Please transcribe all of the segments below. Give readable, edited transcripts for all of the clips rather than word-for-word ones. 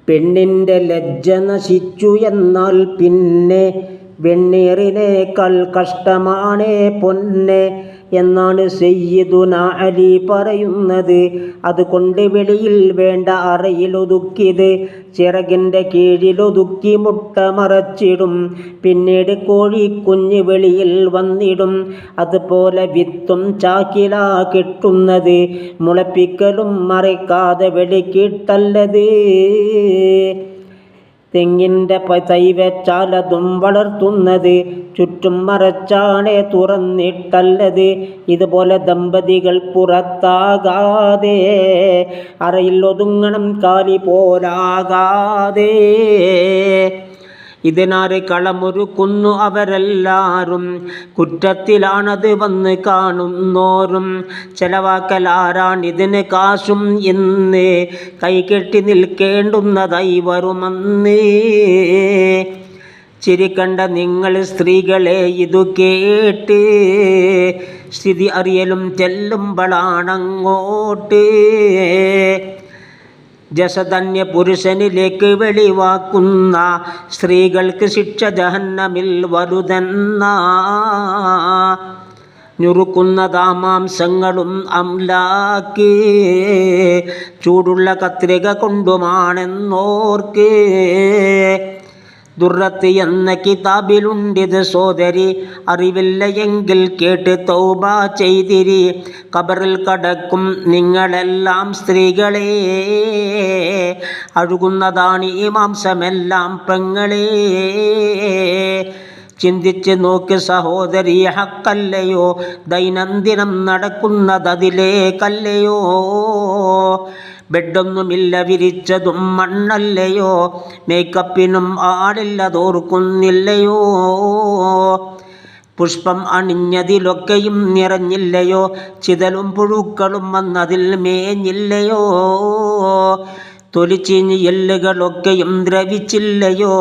പെണ്ണിൻ്റെ ലജ്ജ നശിച്ചു എന്നാൽ പിന്നെ വെണ്ണീറിനേക്കാൾ കഷ്ടമാണേ പൊന്നെ എന്നാണ് സയ്യിദുനാ അലി പറയുന്നത്. അതുകൊണ്ട് വെളിയിൽ വേണ്ട അറയിലൊതുക്കിയത് ചിറകിൻ്റെ കീഴിലൊതുക്കി മുട്ട മറച്ചിടും. പിന്നീട് കോഴിക്കുഞ്ഞ് വെളിയിൽ വന്നിടും. അതുപോലെ വിത്തും ചാക്കിലാ കെട്ടുന്നത്. മുളപ്പിക്കലും മറയ്ക്കാതെ വെളിക്കിട്ടല്ലത്. തെങ്ങിൻ്റെ തൈ വെച്ചാലതും വളർത്തുന്നത് ചുറ്റും മറച്ചാണേ തുറന്നിട്ടല്ലത്. ഇതുപോലെ ദമ്പതികൾ പുറത്താകാതെ അറയിൽ ഒതുങ്ങണം കാലി പോലാകാതെ. ഇതിനാറ് കളമൊരുക്കുന്നു അവരെല്ലാരും, കുറ്റത്തിലാണത് വന്ന് കാണുന്നോരും. ചെലവാക്കലാരാണിതിന് കാശും എന്ന് കൈകെട്ടി നിൽക്കേണ്ടുന്നതായി വരുമെന്ന്. ചിരിക്കണ്ട നിങ്ങൾ സ്ത്രീകളെ ഇതു കേട്ട്, സ്ഥിതി അറിയലും ചെല്ലുമ്പോഴാണങ്ങോട്ട്. ജസധന്യ പുരുഷനിലേക്ക് വെളിവാക്കുന്ന സ്ത്രീകൾക്ക് ശിക്ഷ ജഹന്നമിൽ വരുതെന്ന. ഞുറുക്കുന്നതാ മാംസങ്ങളും അംലാക്ക്, ചൂടുള്ള കത്രിക കൊണ്ടുമാണെന്നോർക്ക്. ദുർറത്ത് എന്ന കിതാബിലുണ്ടിത് സോദരി, അറിവില്ല എങ്കിൽ കേട്ട് തൗബ ചെയ്തിരി. ഖബറിൽ കടക്കും നിങ്ങളെല്ലാം സ്ത്രീകളെ, അഴുകുന്നതാണ് ഈ മാംസമെല്ലാം പെങ്ങളെ. ചിന്തിച്ച് നോക്ക് സഹോദരി, ഹക്കല്ലയോ ദൈനംദിനം നടക്കുന്നതതിലേക്കല്ലയോ. ബെഡൊന്നുമില്ല വിരിച്ചതും മണ്ണല്ലയോ, മേക്കപ്പിനും ആളില്ലതോർക്കുന്നില്ലയോ. പുഷ്പം അണിഞ്ഞതിലൊക്കെയും നിറഞ്ഞില്ലയോ, ചിതലും പുഴുക്കളും വന്നതിൽ മേഞ്ഞില്ലയോ. തൊലിച്ചീഞ്ഞ് എല്ലുകളൊക്കെയും ദ്രവിച്ചില്ലയോ,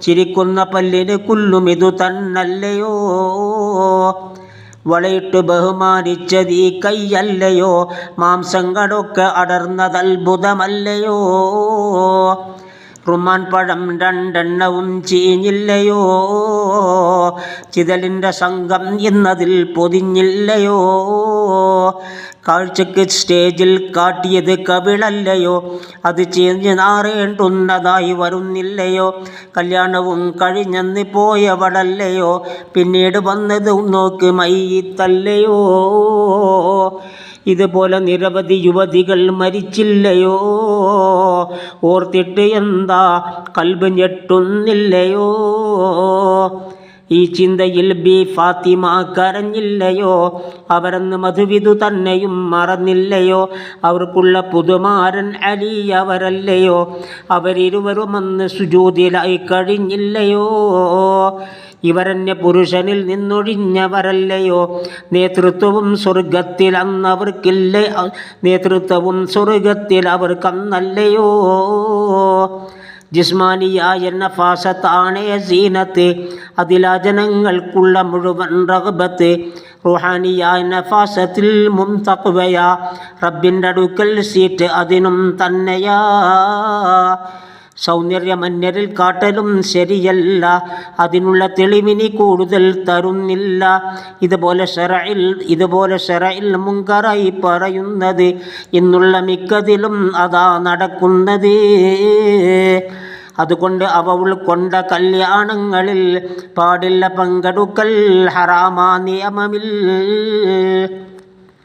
ചിരിക്കുന്ന പല്ലിന് കുല്ലുമിതു തന്നല്ലയോ. വളയിട്ട് ബഹുമാനിച്ചതീ കൈയല്ലയോ, മാംസങ്ങളൊക്കെ അടർന്നതത്ഭുതമല്ലയോ. റുമാൻ പഴം രണ്ടെണ്ണവും ചീഞ്ഞില്ലയോ, ചിതലിൻ്റെ സംഘം എന്നതിൽ പൊതിഞ്ഞില്ലയോ. കാഴ്ചക്ക് സ്റ്റേജിൽ കാട്ടിയത് കവിളല്ലയോ, അത് ചീഞ്ഞ് നാറേണ്ടുന്നതായി വരുന്നില്ലയോ. കല്യാണവും കഴിഞ്ഞെന്ന് പോയവളല്ലയോ, പിന്നീട് വന്നത് നോക്ക് മയ്യിത്തല്ലയോ. ഇതുപോലെ നിരവധി യുവതികൾ മരിച്ചില്ലയോ, ഓർത്തിട്ട് എന്താ കൽബ് ഞെട്ടുന്നില്ലയോ. ഈ ചിന്തയിൽ ബി ഫാത്തിമ കരഞ്ഞില്ലയോ, അവരെന്ന് മധുവിധു തന്നെയും മറന്നില്ലയോ. അവർക്കുള്ള പുതുമാരൻ അലി അവരല്ലയോ, അവരിരുവരുമന്ന് സുജൂദിലായി കഴിഞ്ഞില്ലയോ. ഇവരന്യ പുരുഷനിൽ നിന്നൊഴിഞ്ഞവരല്ലയോ, നേതൃത്വവും സ്വർഗത്തിൽ അന്നവർക്കില്ലേ, നേതൃത്വവും സ്വർഗത്തിൽ അവർക്കന്നല്ലയോ. ജിസ്മാനിയായ നഫാസത്താണേ സീനത്ത്, അതിലാ ജനങ്ങൾക്കുള്ള മുഴുവൻ റഗ്ബത്ത്. റുഹാനിയായ നഫാസത്തിൽ മുംതഖ്വയാ, റബ്ബിൻ്റെ അടുക്കൽ സീറ്റ് അതിനും തന്നെയാ. സൗന്ദര്യമന്യരിൽ കാട്ടലും ശരിയല്ല, അതിനുള്ള തെളിവിനി കൂടുതൽ തരുന്നില്ല. ഇതുപോലെ ശറഇൽ മുങ്കറായി പറയുന്നത് ഇന്നുള്ള മിക്കതിലും അതാ നടക്കുന്നത്. അതുകൊണ്ട് അവ ഉൾക്കൊണ്ട കല്യാണങ്ങളിൽ പാടില്ല പങ്കെടുക്കൽ, ഹറാമാ നിയമമിൽ.